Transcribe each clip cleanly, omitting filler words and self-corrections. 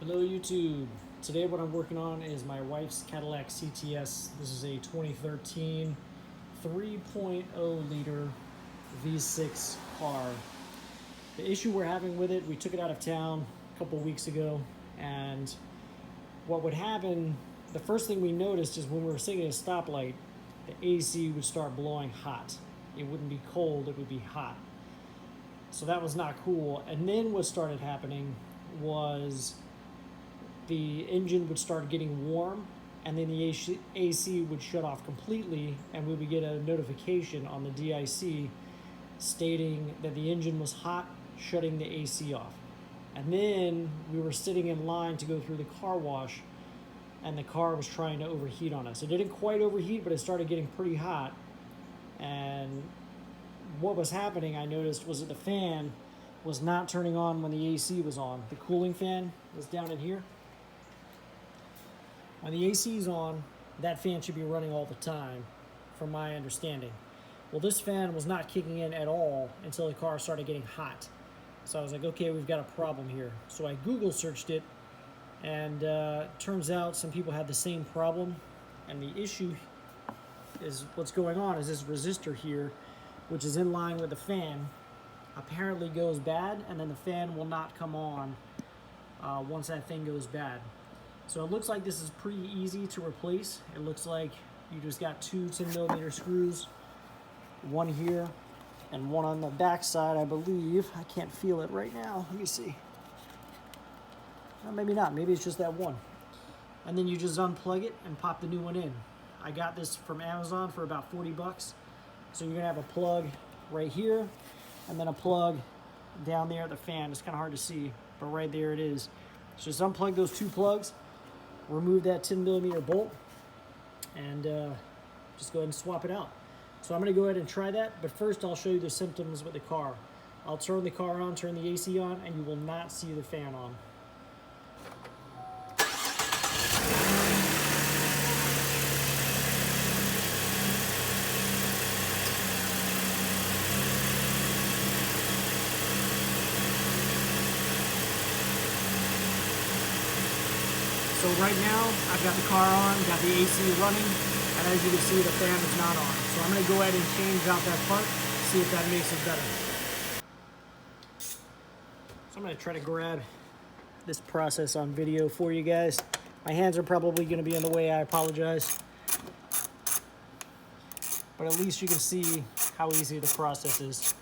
Hello YouTube. Today what I'm working on is my wife's Cadillac CTS. This is a 2013 3.0 liter V6 car. The issue we're having with it, we took it out of town a couple weeks ago, and what would happen, the first thing we noticed is when we were sitting at a stoplight, the AC would start blowing hot. It wouldn't be cold, it would be hot. So that was not cool. And then what started happening was the engine would start getting warm, and then the AC would shut off completely, and we would get a notification on the DIC stating that the engine was hot, shutting the AC off. And then we were sitting in line to go through the car wash, and the car was trying to overheat on us. It didn't quite overheat, but it started getting pretty hot. And what was happening, I noticed, was that the fan was not turning on when the AC was on. The cooling fan was down in here. When the AC is on, that fan should be running all the time, from my understanding. Well, this fan was not kicking in at all until the car started getting hot. So I was like, okay, we've got a problem here. So I Google searched it, and turns out some people had the same problem. And the issue is, what's going on is this resistor here, which is in line with the fan, apparently goes bad, and then the fan will not come on once that thing goes bad. So it looks like this is pretty easy to replace. It looks like you just got two 10mm screws, one here and one on the back side, I believe. I can't feel it right now. Let me see. Well, maybe not. Maybe it's just that one. And then you just unplug it and pop the new one in. I got this from Amazon for about 40 bucks. So you're gonna have a plug right here, and then a plug down there at the fan. It's kind of hard to see, but right there it is. So just unplug those two plugs, remove that 10mm bolt, and just go ahead and swap it out. So I'm gonna go ahead and try that, but first I'll show you the symptoms with the car. I'll turn the car on, turn the AC on, and you will not see the fan on. So right now, I've got the car on, got the AC running, and as you can see, the fan is not on. So I'm gonna go ahead and change out that part, see if that makes it better. So I'm gonna try to grab this process on video for you guys. My hands are probably gonna be in the way, I apologize. But at least you can see how easy the process is.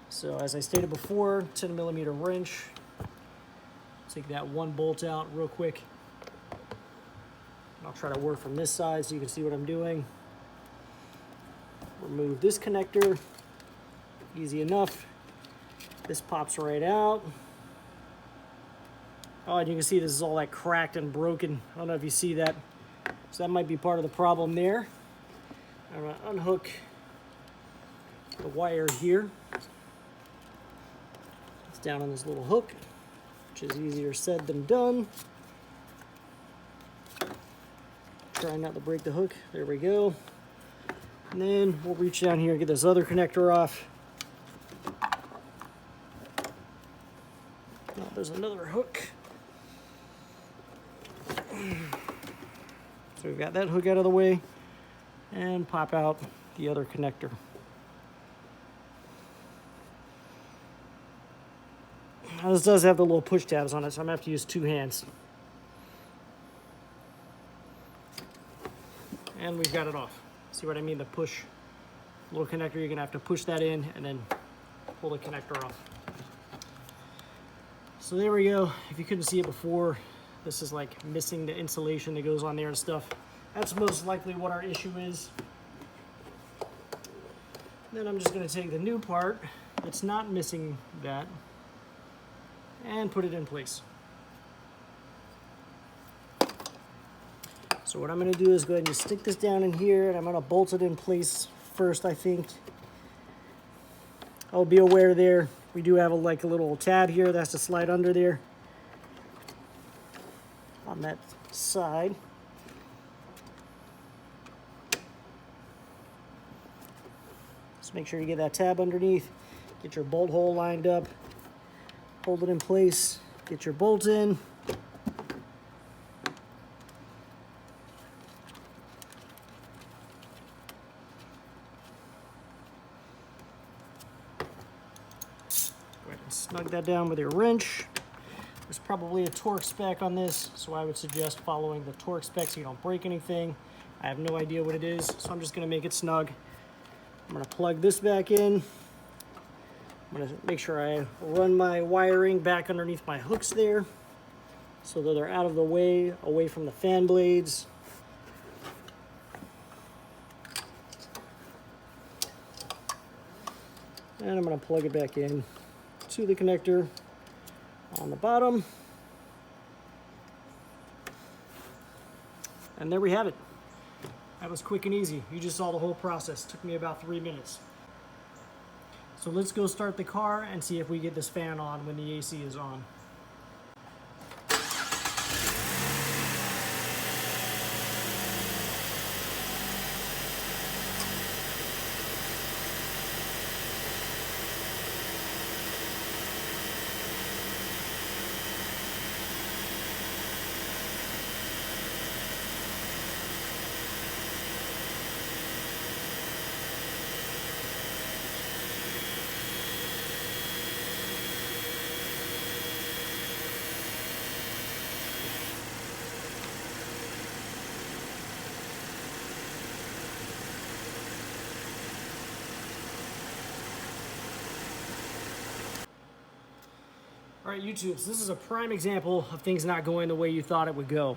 So as I stated before, 10mm wrench. Take that one bolt out real quick. I'll try to work from this side so you can see what I'm doing. Remove this connector. Easy enough. This pops right out. Oh, and you can see this is all like cracked and broken. I don't know if you see that. So that might be part of the problem there. I'm gonna unhook the wire here. It's down on this little hook, which is easier said than done. Trying not to break the hook. There we go. And then we'll reach down here and get this other connector off. Oh, there's another hook. So we've got that hook out of the way, and pop out the other connector. Now this does have the little push tabs on it, so I'm gonna have to use two hands. And we've got it off. See what I mean? The push little connector, you're gonna have to push that in and then pull the connector off. So there we go. If you couldn't see it before, this is like missing the insulation that goes on there and stuff. That's most likely what our issue is. Then I'm just gonna take the new part that's not missing that and put it in place. So what I'm going to do is go ahead and stick this down in here, and I'm going to bolt it in place first, I think. I'll be aware there, we do have a little tab here that has to slide under there on that side. Just make sure you get that tab underneath, get your bolt hole lined up, hold it in place, Get your bolt in. Go ahead and snug that down with your wrench. There's probably a torque spec on this, so I would suggest following the torque spec so you don't break anything. I have no idea what it is, so I'm just gonna make it snug. I'm gonna plug this back in. I'm gonna make sure I run my wiring back underneath my hooks there so that they're out of the way, away from the fan blades. And I'm gonna plug it back in to the connector on the bottom. And there we have it. That was quick and easy. You just saw the whole process. Took me about 3 minutes. So let's go start the car and see if we get this fan on when the AC is on. All right, YouTube, so this is a prime example of things not going the way you thought it would go.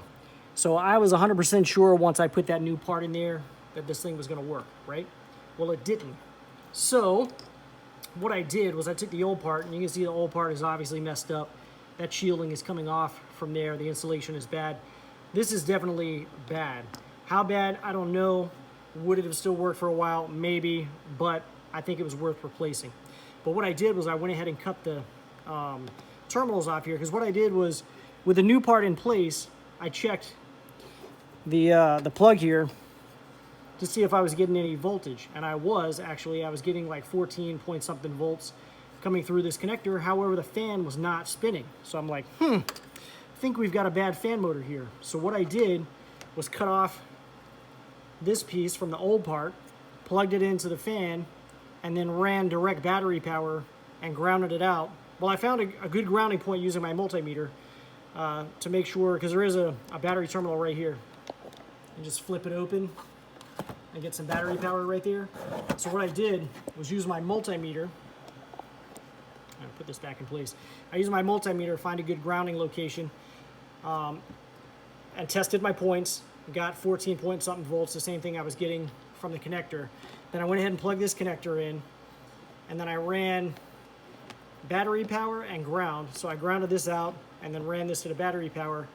So I was 100% sure once I put that new part in there that this thing was gonna work, right? Well, it didn't. So what I did was I took the old part, and you can see the old part is obviously messed up. That shielding is coming off from there. The insulation is bad. This is definitely bad. How bad, I don't know. Would it have still worked for a while? Maybe, but I think it was worth replacing. But what I did was I went ahead and cut the terminals off here, because what I did was, with the new part in place, I checked the plug here to see if I was getting any voltage, and I was getting like 14 point something volts coming through this connector. However, the fan was not spinning, so I'm like, I think we've got a bad fan motor here. So what I did was cut off this piece from the old part, plugged it into the fan, and then ran direct battery power and grounded it out. Well, I found a good grounding point using my multimeter to make sure, because there is a battery terminal right here. And just flip it open and get some battery power right there. So what I did was use my multimeter. I'll put this back in place. I used my multimeter to find a good grounding location and tested my points. Got 14 point something volts, the same thing I was getting from the connector. Then I went ahead and plugged this connector in, and then I ran battery power and ground. So I grounded this out and then ran this to the battery power.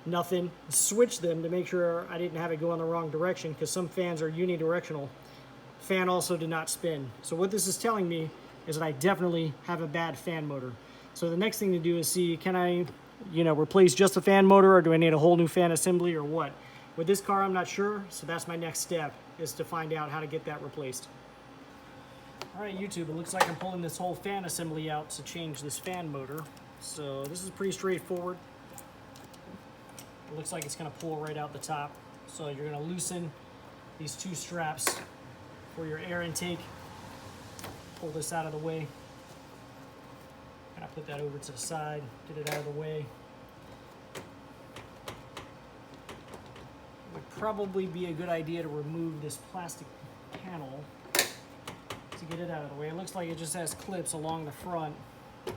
Nothing. Switched them to make sure I didn't have it go in the wrong direction, because some fans are unidirectional. Fan also did not spin. So what this is telling me is that I definitely have a bad fan motor. So the next thing to do is see, can I, replace just the fan motor, or do I need a whole new fan assembly, or what? With this car, I'm not sure, so that's my next step, is to find out how to get that replaced. All right, YouTube, it looks like I'm pulling this whole fan assembly out to change this fan motor. So this is pretty straightforward. It looks like it's gonna pull right out the top. So you're gonna loosen these two straps for your air intake. Pull this out of the way. Kind of put that over to the side, get it out of the way. It would probably be a good idea to remove this plastic panel to get it out of the way. It looks like it just has clips along the front,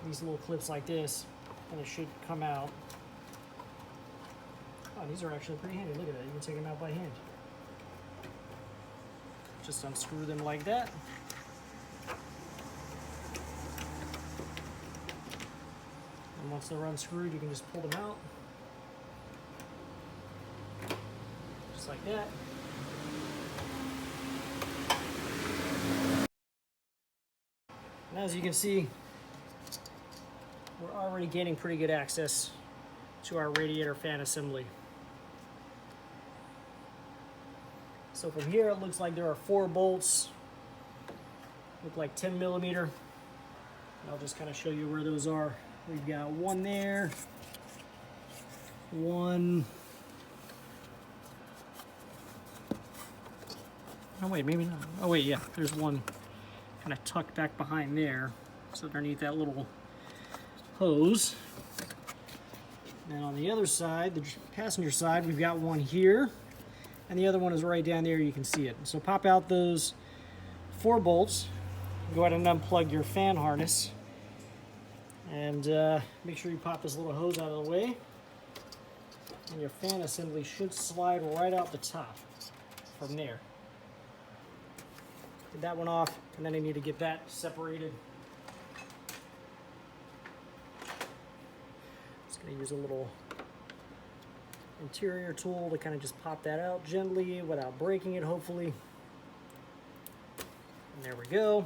these little clips like this, and it should come out. Oh, these are actually pretty handy. Look at that, you can take them out by hand. Just unscrew them like that. And once they're unscrewed, you can just pull them out. Just like that. And as you can see, we're already getting pretty good access to our radiator fan assembly. So from here, it looks like there are 4 bolts, look like 10 millimeter. I'll just kind of show you where those are. We've got one there, one. Oh wait, maybe not. Oh wait, yeah, there's one kind of tucked back behind there. It's underneath that little hose. And on the other side, the passenger side, we've got one here, and the other one is right down there. You can see it. So pop out those 4 bolts. Go ahead and unplug your fan harness, and make sure you pop this little hose out of the way. And your fan assembly should slide right out the top from there. Get that one off, and then I need to get that separated. Just gonna use a little interior tool to kind of just pop that out gently without breaking it, hopefully. And there we go.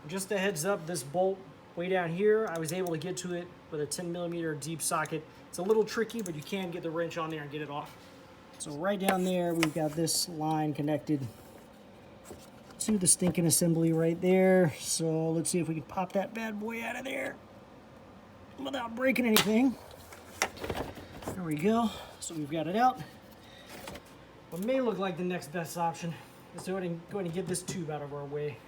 Just a heads up, this bolt way down here, I was able to get to it with a 10mm deep socket. It's a little tricky, but you can get the wrench on there and get it off. So right down there, we've got this line connected to the stinking assembly right there. So let's see if we can pop that bad boy out of there without breaking anything. There we go. So we've got it out. What may look like the next best option is to go ahead and get this tube out of our way.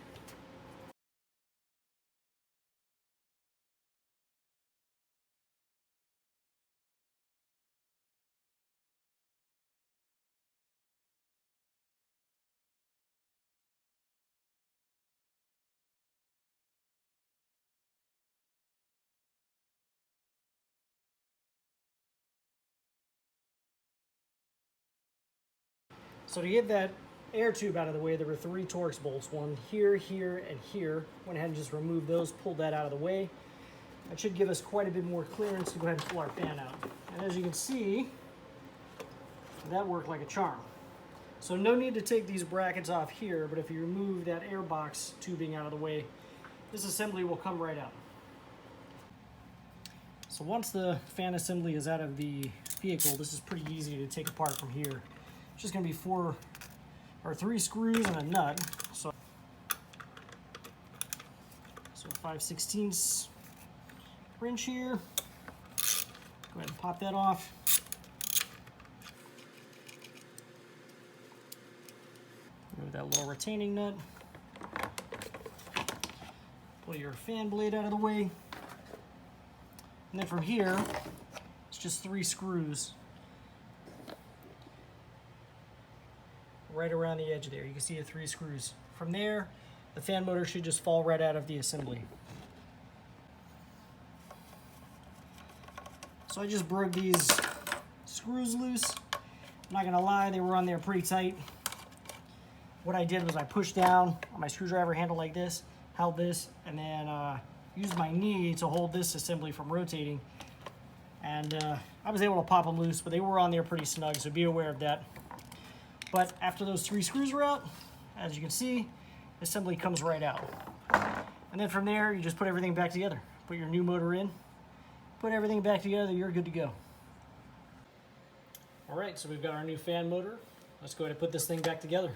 So to get that air tube out of the way, there were 3 Torx bolts, one here, here, and here. Went ahead and just removed those, pulled that out of the way. That should give us quite a bit more clearance to go ahead and pull our fan out. And as you can see, that worked like a charm. So no need to take these brackets off here, but if you remove that air box tubing out of the way, this assembly will come right out. So once the fan assembly is out of the vehicle, this is pretty easy to take apart from here. It's just going to be 3 screws and a nut. So 5/16 wrench here. Go ahead and pop that off. Remove that little retaining nut. Pull your fan blade out of the way. And then from here, it's just 3 screws right around the edge there. You can see the 3 screws. From there, the fan motor should just fall right out of the assembly. So I just broke these screws loose. I'm not gonna lie, they were on there pretty tight. What I did was I pushed down on my screwdriver handle like this, held this, and then used my knee to hold this assembly from rotating. And I was able to pop them loose, but they were on there pretty snug, so be aware of that. But after those 3 screws are out, as you can see, the assembly comes right out. And then from there, you just put everything back together. Put your new motor in, put everything back together, you're good to go. All right, so we've got our new fan motor. Let's go ahead and put this thing back together.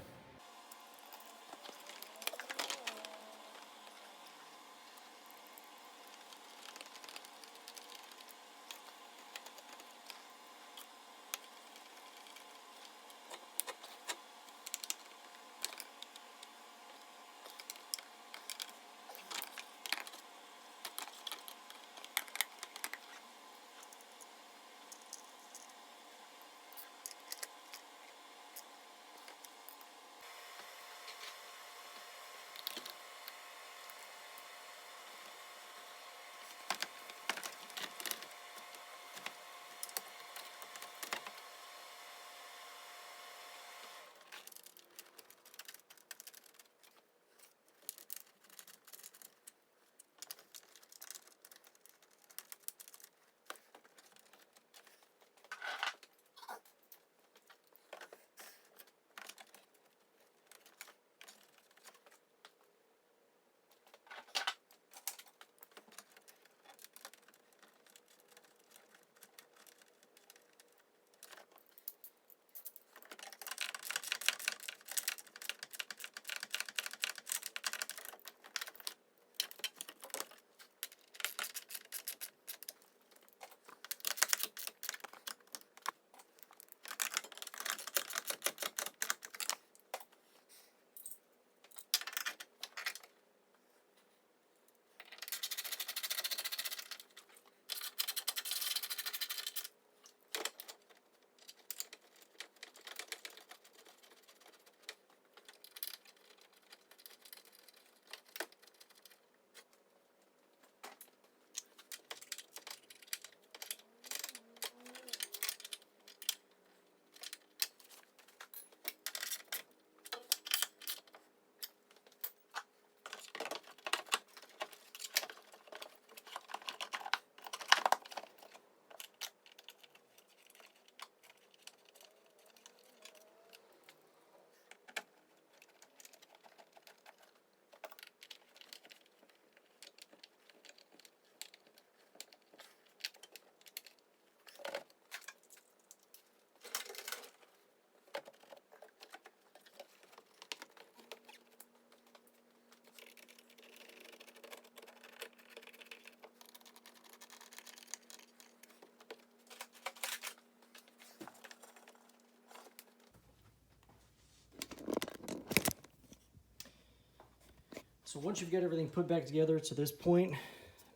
So once you've got everything put back together to this point,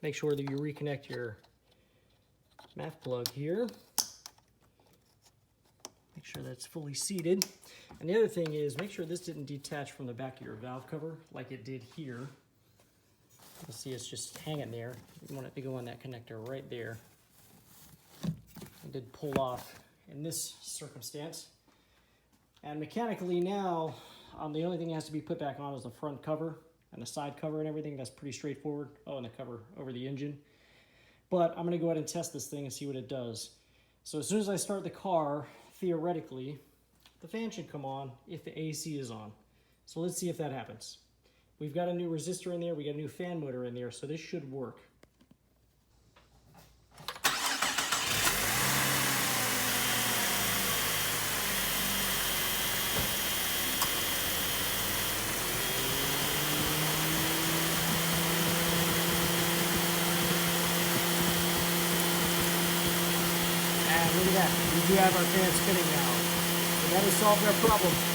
make sure that you reconnect your MAF plug here. Make sure that's fully seated. And the other thing is, make sure this didn't detach from the back of your valve cover like it did here. You'll see it's just hanging there. You want it to go on that connector right there. It did pull off in this circumstance. And mechanically now, the only thing that has to be put back on is the front cover and the side cover and everything. That's pretty straightforward. Oh, and the cover over the engine. But I'm gonna go ahead and test this thing and see what it does. So as soon as I start the car, theoretically, the fan should come on if the AC is on. So let's see if that happens. We've got a new resistor in there, we got a new fan motor in there, so this should work. Look at that, we do have our fan spinning now. So that has solved our problem.